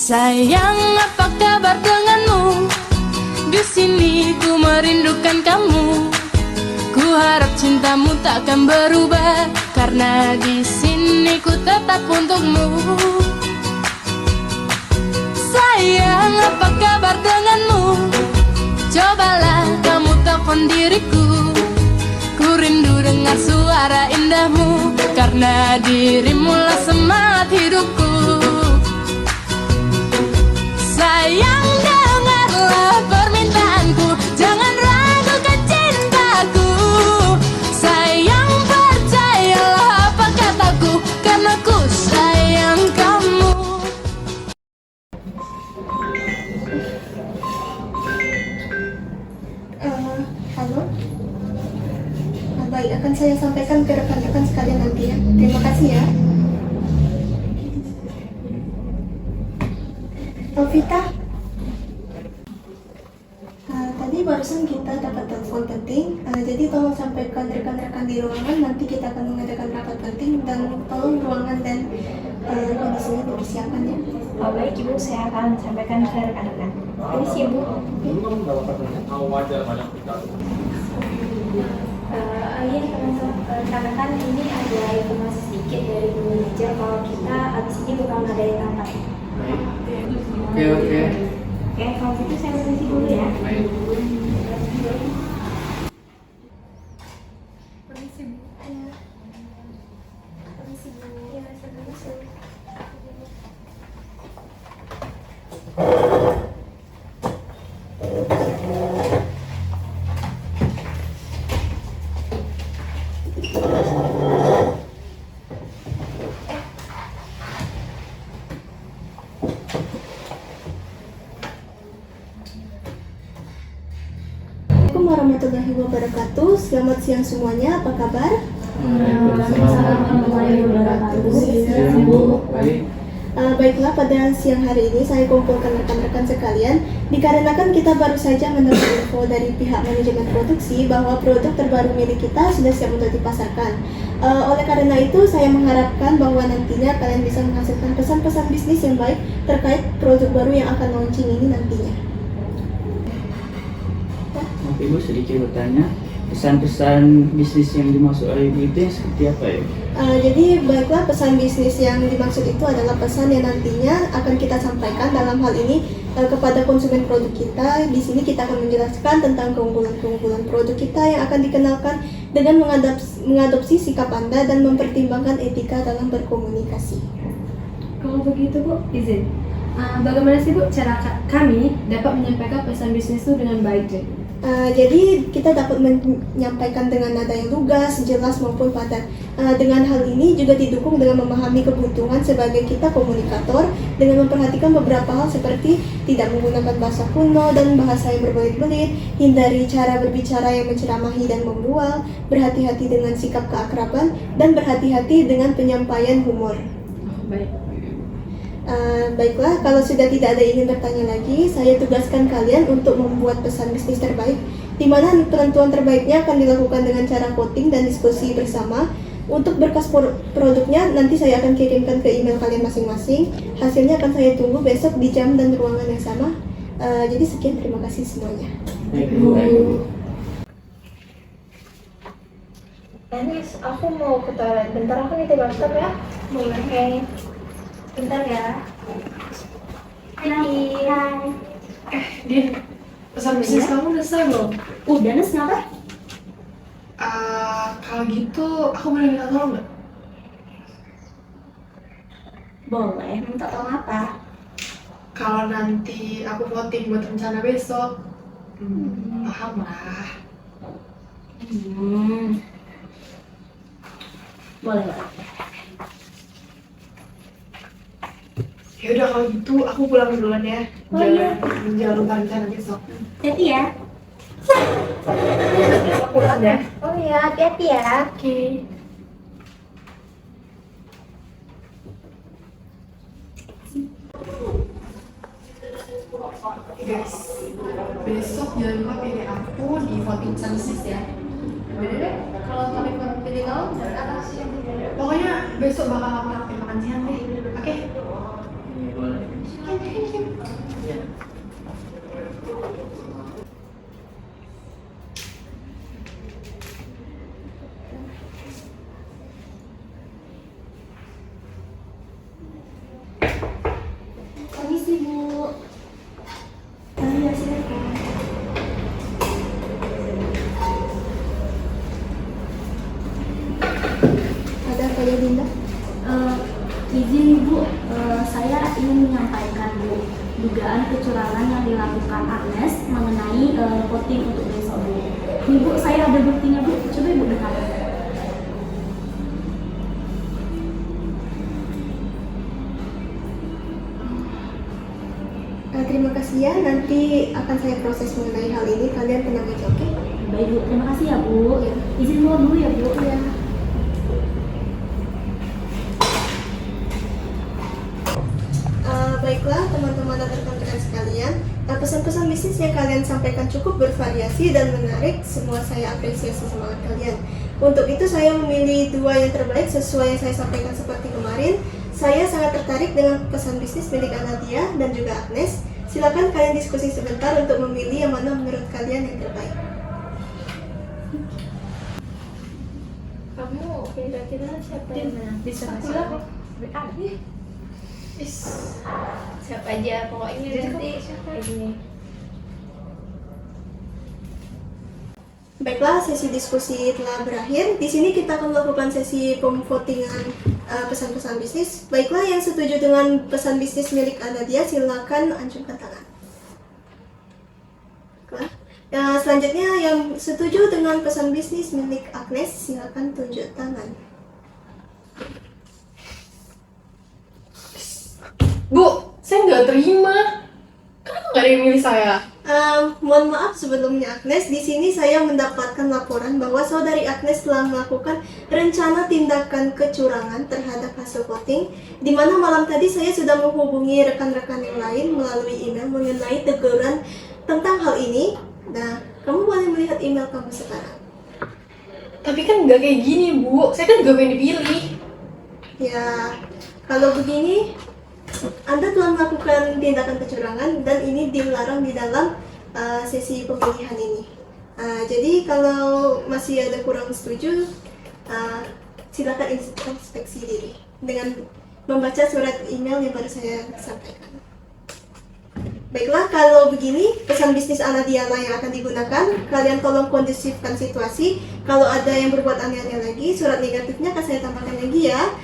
Sayang, apa kabar denganmu? Di sini ku merindukan kamu. Ku harap cintamu takkan berubah, karena di sini ku tetap untukmu. Sayang, apa kabar denganmu? Cobalah kamu telepon diriku. Ku rindu dengar suara indahmu, karena dirimulah semangat hidupku. Sayang, dengarlah permintaanku, jangan ragukan cintaku. Sayang, percayalah apa kataku, karena ku sayang kamu. Halo. Baik, akan saya sampaikan ke rekan-rekan sekalian nanti ya. Terima kasih ya. Vita, tadi barusan kita dapat telepon penting, jadi tolong sampaikan rekan-rekan di ruangan, nanti kita akan mengadakan rapat penting, dan tolong ruangan dan kondisinya dipersiapkan ya. Oh, baik Ibu, saya akan sampaikan ke rekan-rekan. Permisi Ibu. Iya teman-teman, ini ada informasi sedikit dari Bu Manajer kalau kita abis ini bakal ngadain rapat. Oke. Oke, kalau gitu saya permisi dulu ya. Permisi Bu. Permisi Bu. Ya, saya permisi. Assalamualaikum warahmatullahi wabarakatuh. Selamat siang semuanya, apa kabar? Baiklah, pada siang hari ini saya kumpulkan rekan-rekan sekalian dikarenakan kita baru saja mendapat info dari pihak manajemen produksi bahwa produk terbaru milik kita sudah siap untuk dipasarkan. Oleh karena itu, saya mengharapkan bahwa nantinya kalian bisa menghasilkan pesan-pesan bisnis yang baik terkait produk baru yang akan launching ini nantinya. Ibu sedikit bertanya, pesan-pesan bisnis yang dimaksud oleh Ibu itu yang seperti apa ya? Jadi baiklah, pesan bisnis yang dimaksud itu adalah pesan yang nantinya akan kita sampaikan dalam hal ini kepada konsumen produk kita. Di sini kita akan menjelaskan tentang keunggulan-keunggulan produk kita yang akan dikenalkan dengan mengadopsi sikap Anda dan mempertimbangkan etika dalam berkomunikasi. Kalau begitu Bu, izin. Bagaimana sih Bu cara kami dapat menyampaikan pesan bisnis itu dengan baik? Jadi kita dapat menyampaikan dengan nada yang lugas, jelas maupun padat. Dengan hal ini juga didukung dengan memahami kebutuhan sebagai kita komunikator dengan memperhatikan beberapa hal seperti tidak menggunakan bahasa kuno dan bahasa yang berbelit-belit, hindari cara berbicara yang menceramahi dan membual, berhati-hati dengan sikap keakraban, dan berhati-hati dengan penyampaian humor. Baik. Baiklah, kalau sudah tidak ada ingin bertanya lagi, saya tugaskan kalian untuk membuat pesan bisnis terbaik, di mana penentuan terbaiknya akan dilakukan dengan cara voting dan diskusi bersama. Untuk berkas produknya nanti saya akan kirimkan ke email kalian masing-masing. Hasilnya akan saya tunggu besok di jam dan ruangan yang sama. Jadi sekian, terima kasih semuanya. Anis, aku mau ke toilet. Bentar, aku nitip laptop ya. Boleh. Oke. Bentar ya. Hai. Din, pesan bisnis kamu udah selesai belum? Udah, Nes, kenapa? Kalau gitu, aku boleh minta tolong nggak? Boleh, minta tolong apa? Kalau nanti aku voting buat rencana besok, paham lah. Boleh. Ya udah kalau gitu, aku pulang duluan ya. Oh, iya. Jangan lupa rencana besok. Hati-hati ya. Aku pulang ya. Oh iya, hati-hati ya. Oke. Guys, besok jangan lupa pilih aku di voting services ya. Beda deh, kalau kalian pilih kamu dari atas. Pokoknya besok bakal aku lakuin makan siang deh. Oke? Boleh. dugaan kecurangan yang dilakukan Agnes mengenai voting untuk besok, Bu. Nih Bu, saya ada buktinya Bu, coba Ibu dengarkan. Terima kasih ya, nanti akan saya proses mengenai hal ini, kalian tenang aja, oke? Baik Bu, terima kasih ya Bu. Izin keluar dulu ya Bu. Ya. Baiklah teman-teman dan rekan-rekan sekalian, pesan-pesan bisnis yang kalian sampaikan cukup bervariasi dan menarik. Semua saya apresiasi semangat kalian. Untuk itu saya memilih 2 yang terbaik sesuai yang saya sampaikan seperti kemarin. Saya sangat tertarik dengan pesan bisnis milik Anadia dan juga Agnes. Silakan kalian diskusi sebentar untuk memilih yang mana menurut kalian yang terbaik. Kamu kira-kira siapa yang menang? Bisa Siapa aja pokoknya nanti ini. Baiklah, sesi diskusi telah berakhir. Di sini kita akan melakukan sesi pemvotingan pesan-pesan bisnis. Baiklah, yang setuju dengan pesan bisnis milik Anadia, silakan acungkan tangan. Baiklah. Selanjutnya, yang setuju dengan pesan bisnis milik Agnes, silakan tunjuk tangan. Bu, saya nggak terima. Kenapa nggak ada yang milih saya? Mohon maaf sebelumnya Agnes, di sini saya mendapatkan laporan bahwa saudari Agnes telah melakukan rencana tindakan kecurangan terhadap hasil voting, di mana malam tadi saya sudah menghubungi rekan-rekan yang lain melalui email mengenai teguran tentang hal ini. Nah, kamu boleh melihat email kamu sekarang. Tapi kan nggak kayak gini, Bu. Saya kan nggak pengen dipilih. Ya, kalau begini, Anda telah melakukan tindakan kecurangan dan ini dilarang di dalam sesi pemilihan ini. Jadi kalau masih ada kurang setuju, silakan introspeksi diri dengan membaca surat email yang baru saya sampaikan. Baiklah, kalau begini, pesan bisnis Anadia yang akan digunakan. Kalian tolong kondusifkan situasi. Kalau ada yang berbuat aneh-aneh lagi, surat negatifnya akan saya tambahkan lagi ya.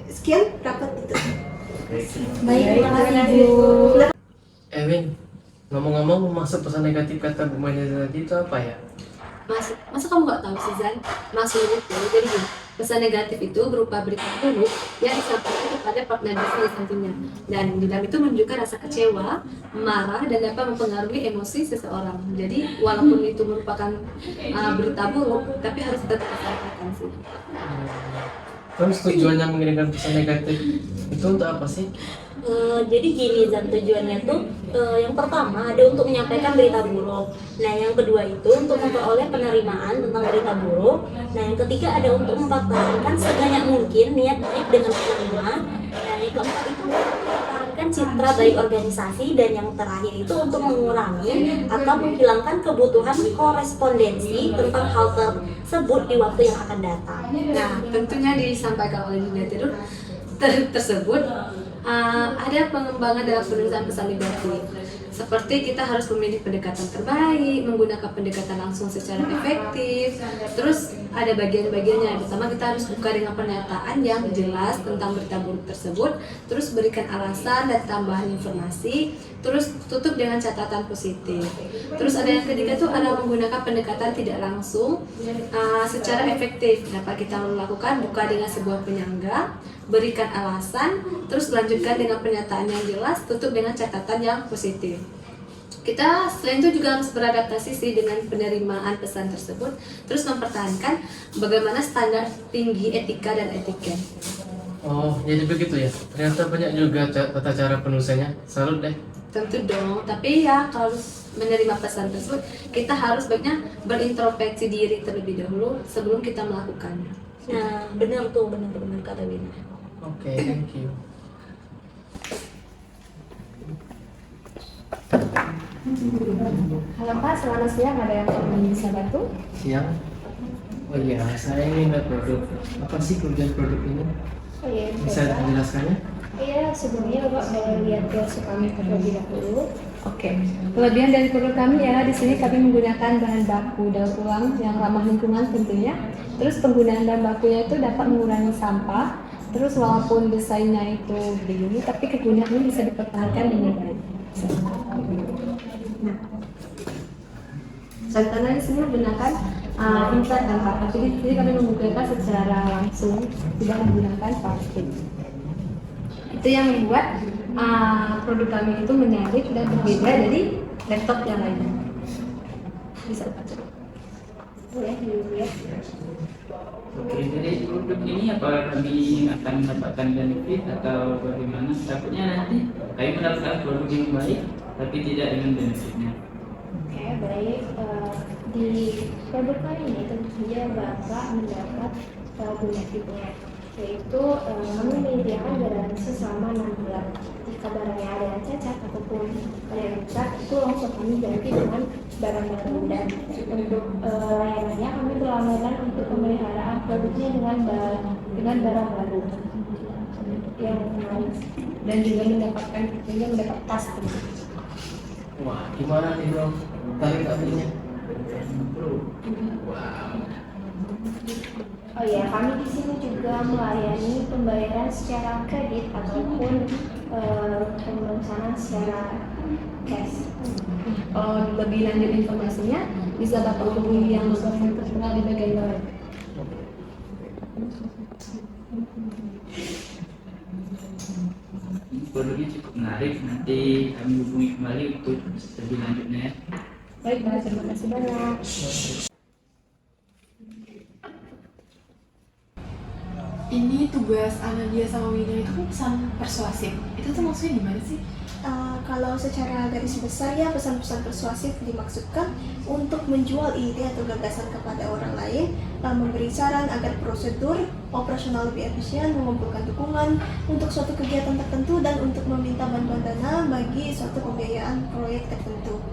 Sekian, rapat itu. Baik, terima kasih Bu. Win, ngomong-ngomong maksud pesan negatif kata Bu Maya tadi itu apa ya? Masa kamu nggak tahu sih Zan? Maksudnya itu, jadi gini, pesan negatif itu berupa berita buruk yang disampaikan kepada partner bisnis nantinya. Dan di dalam itu menunjukkan rasa kecewa, marah, dan dapat mempengaruhi emosi seseorang. Jadi walaupun itu merupakan berita buruk, tapi harus tetap disampaikan sih. Terus tujuannya mengirimkan pesan negatif itu untuk apa sih? Jadi gini Zan, tujuannya tuh yang pertama ada untuk menyampaikan berita buruk. Nah yang kedua itu untuk memperoleh penerimaan tentang berita buruk. Nah yang ketiga ada untuk mempertahankan sebanyak mungkin niat baik dengan penerima. Nah yang keempat itu mempertahankan citra baik organisasi. Dan yang terakhir itu untuk mengurangi atau menghilangkan kebutuhan korespondensi tentang hal tersebut di waktu yang akan datang. Nah, tentunya disampaikan oleh dunia tidur tersebut ada pengembangan dalam penulisan pesan negatif. Seperti kita harus memilih pendekatan terbaik, menggunakan pendekatan langsung secara efektif. Terus ada bagian-bagiannya. Pertama kita harus buka dengan pernyataan yang jelas tentang berita buruk tersebut. Terus berikan alasan dan tambahan informasi. Terus tutup dengan catatan positif. Terus ada yang ketiga tuh ada menggunakan pendekatan tidak langsung secara efektif. Dapat kita lakukan buka dengan sebuah penyangga, berikan alasan, terus lanjutkan dengan pernyataan yang jelas, tutup dengan catatan yang positif. Kita selain itu juga harus beradaptasi sih dengan penerimaan pesan tersebut, terus mempertahankan bagaimana standar tinggi etika dan etiket. Oh, jadi begitu ya? Ternyata banyak juga tata cara penulisannya. Salut deh. Tentu dong, tapi ya kalau menerima pesan tersebut, kita harus baiknya berintrospeksi diri terlebih dahulu sebelum kita melakukannya. Nah benar tuh, benar-benar kata Wina. Oke, thank you. Halo Pak, selamat siang. Ada yang kami bisa bantu? Siang. Oh iya, saya ingin lihat produk. Apa sih kelebihan produk ini? Oh iya, Bisa dijelaskannya? Iya, sebelumnya Bapak boleh lihat brosur kami terlebih dahulu. Oke, kelebihan dari produk kami ya, di sini kami menggunakan bahan baku daur ulang yang ramah lingkungan tentunya. Terus penggunaan bahan bakunya itu dapat mengurangi sampah. Terus walaupun desainnya itu begini, tapi kegunaannya bisa dipertahankan dengan baik. Nah, contohnya di sini menggunakan insert dan karton. Jadi kami menggunakan secara langsung, tidak menggunakan plastik. Itu yang membuat produk kami itu menarik dan berbeda dari laptop yang lainnya. Bisa baca. Boleh dilihat. Oke, dari produk ini apakah kami akan mendapatkan benefit atau bagaimana? Takutnya nanti kami mendapatkan produk yang baik tapi tidak dengan benefitnya. Oke, baik. Di produk kami ini tentu saja Bapak mendapat benefitnya, yaitu kami menyediakan garansi selama 6 bulan. Jika barangnya ada yang cacat ataupun ada yang rusak, itu langsung kami ganti dengan barang yang mudah. Untuk layanannya kami berlangganan untuk pemeliharaan produknya dengan barang baru yang lain, Dan juga mendapatkan tas. Wah, gimana nih bro? Tarik hatinya. Wow. Oh ya, kami di sini juga melayani pembayaran secara kredit ataupun pemesanan secara cash. Kalau lebih lanjut informasinya, bisa Bapak hubungi yang nomor tertera di bagian bawah. Produknya cukup menarik, nanti kami hubungi kembali untuk lebih lanjutnya ya. Baik, Pak. Terima kasih banyak. Ini tugas Anadia sama Wina itu kan pesan persuasif. Itu tuh maksudnya gimana sih? Kalau secara garis besar ya pesan-pesan persuasif dimaksudkan untuk menjual ide atau gagasan kepada orang lain, memberi saran agar prosedur operasional lebih efisien, mengumpulkan dukungan untuk suatu kegiatan tertentu, dan untuk meminta bantuan dana bagi suatu pembiayaan proyek tertentu.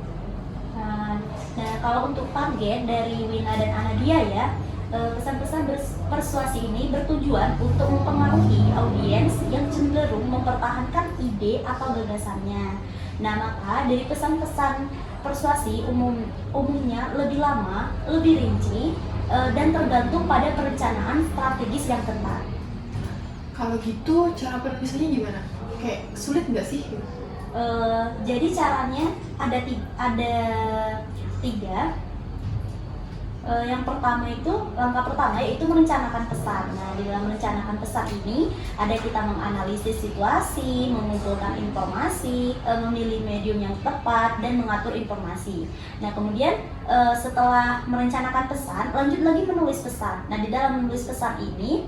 Nah, kalau untuk target dari Wina dan Anadia ya, pesan-pesan persuasi ini bertujuan untuk mempengaruhi audiens yang cenderung mempertahankan ide atau gagasannya. Nah, maka dari pesan-pesan persuasi umumnya lebih lama, lebih rinci, dan tergantung pada perencanaan strategis yang ketat. Kalau gitu cara penulisannya gimana? Kayak sulit nggak sih? Jadi caranya ada tiga. Yang pertama itu, langkah pertama yaitu merencanakan pesan. Nah, di dalam merencanakan pesan ini ada kita menganalisis situasi, mengumpulkan informasi, memilih medium yang tepat, dan mengatur informasi. Nah, kemudian setelah merencanakan pesan, lanjut lagi menulis pesan. Nah, di dalam menulis pesan ini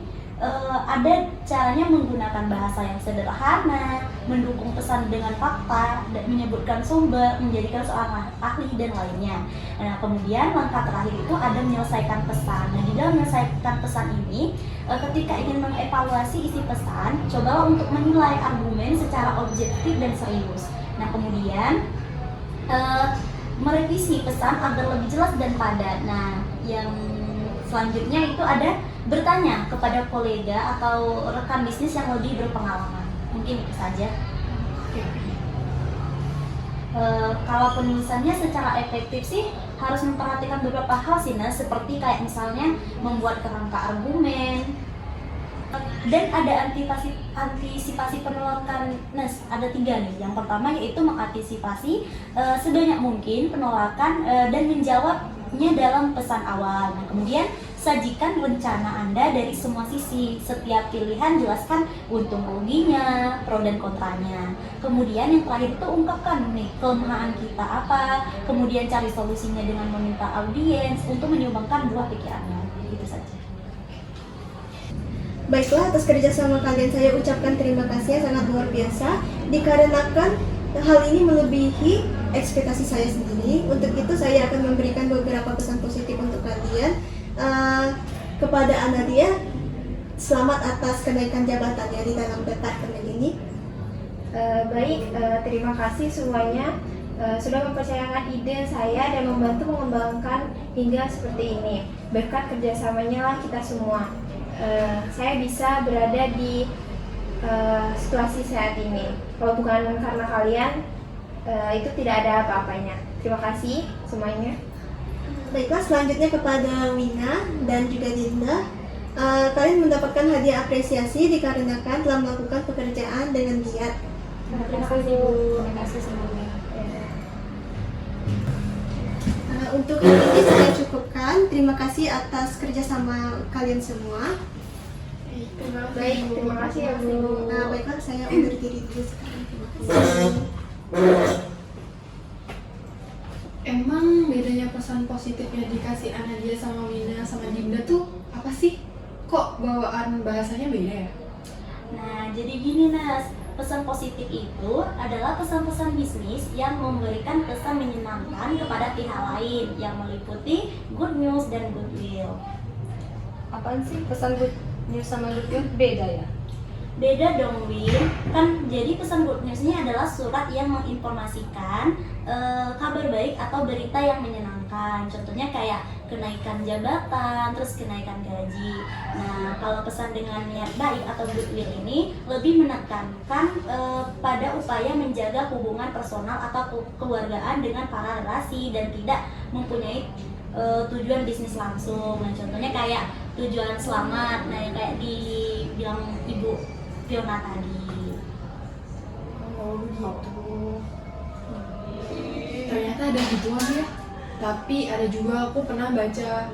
ada caranya menggunakan bahasa yang sederhana, mendukung pesan dengan fakta, menyebutkan sumber, menjadikan seorang ahli, dan lainnya. Nah, kemudian langkah terakhir itu ada menyelesaikan pesan. Nah, di dalam menyelesaikan pesan ini, ketika ingin mengevaluasi isi pesan, cobalah untuk menilai argumen secara objektif dan serius. Nah, kemudian merevisi pesan agar lebih jelas dan padat. Nah, yang selanjutnya itu ada bertanya kepada kolega atau rekan bisnis yang lebih berpengalaman. Mungkin itu saja. Kalau penulisannya secara efektif sih harus memperhatikan beberapa hal sih, nah, seperti kayak misalnya membuat kerangka argumen, dan ada antisipasi penolakan. Nah, ada 3 nih. Yang pertama yaitu mengantisipasi sebanyak mungkin penolakan dan menjawabnya dalam pesan awal. Nah, kemudian sajikan rencana Anda dari semua sisi. Setiap pilihan jelaskan untung ruginya, pro dan kontranya. Kemudian yang terakhir itu ungkapkan nih kelemahan kita apa, kemudian cari solusinya dengan meminta audiens untuk menyumbangkan buah pikirannya. Itu saja. Baiklah, atas kerjasama kalian saya ucapkan terima kasih yang sangat luar biasa, dikarenakan hal ini melebihi ekspektasi saya sendiri. Untuk itu saya akan memberikan beberapa pesan positif untuk kalian. Kepada Anadia, selamat atas kenaikan jabatannya di dalam departemen ini. Baik, terima kasih semuanya sudah mempercayakan ide saya dan membantu mengembangkan hingga seperti ini. Berkat kerjasamanya lah kita semua, saya bisa berada di situasi saat ini. Kalau bukan karena kalian, itu tidak ada apa-apanya. Terima kasih semuanya. Baiklah, selanjutnya kepada Wina dan juga Dinda. Kalian mendapatkan hadiah apresiasi dikarenakan telah melakukan pekerjaan dengan giat. Terima kasih Bu. Terima kasih semuanya. Untuk hari ini saya cukupkan. Terima kasih atas kerjasama kalian semua. Baik, terima kasih ya Bu. Baiklah, saya undur diri dulu sekarang. Terima kasih. Emang bedanya pesan positif yang dikasih Anadia sama Wina sama Dinda tuh apa sih? Kok bawaan bahasanya beda ya? Nah, jadi gini Nas, pesan positif itu adalah pesan-pesan bisnis yang memberikan kesan menyenangkan kepada pihak lain yang meliputi good news dan goodwill. Apaan sih pesan good news sama good news beda ya? Beda dong Win, kan jadi pesan good news-nya adalah surat yang menginformasikan kabar baik atau berita yang menyenangkan. Contohnya kayak kenaikan jabatan, terus kenaikan gaji. Nah, kalau pesan dengan niat baik atau goodwill ini lebih menekankan pada upaya menjaga hubungan personal atau kekeluargaan dengan para relasi dan tidak mempunyai tujuan bisnis langsung. Nah, contohnya kayak tujuan selamat, nah yang kayak dibilang Ibu Fiona tadi. Oh begitu. Ternyata ada gituan ya. Tapi ada juga aku pernah baca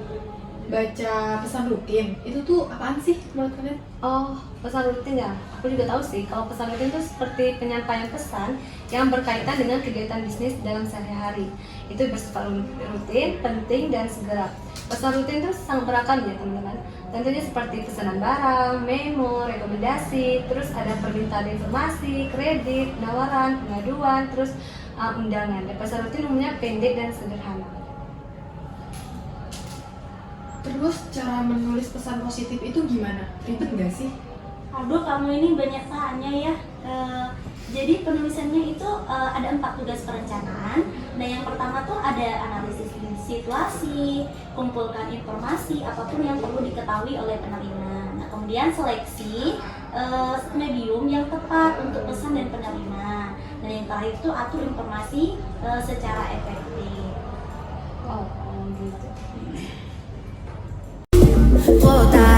pesan rutin. Itu tuh apaan sih menurut kalian? Oh, pesan rutin ya? Aku juga tahu sih, kalau pesan rutin itu seperti penyampaian pesan yang berkaitan dengan kegiatan bisnis dalam sehari-hari. Itu bersifat rutin, penting, dan segera. Pesan rutin itu sangat beragam ya teman-teman. Tentunya seperti pesanan barang, memo, rekomendasi, terus ada permintaan informasi, kredit, penawaran, pengaduan, terus undangan. Dan pesan rutin umumnya pendek dan sederhana. Terus cara menulis pesan positif itu gimana? Ribet nggak sih? Aduh, kamu ini banyak tanya ya. Jadi penulisannya itu ada 4 tugas perencanaan. Nah, yang pertama tuh ada analisis situasi, kumpulkan informasi apapun yang perlu diketahui oleh penerima. Nah, kemudian seleksi medium yang tepat untuk pesan dan penerima. Dan yang terakhir itu atur informasi secara efektif. Oh gitu. Flota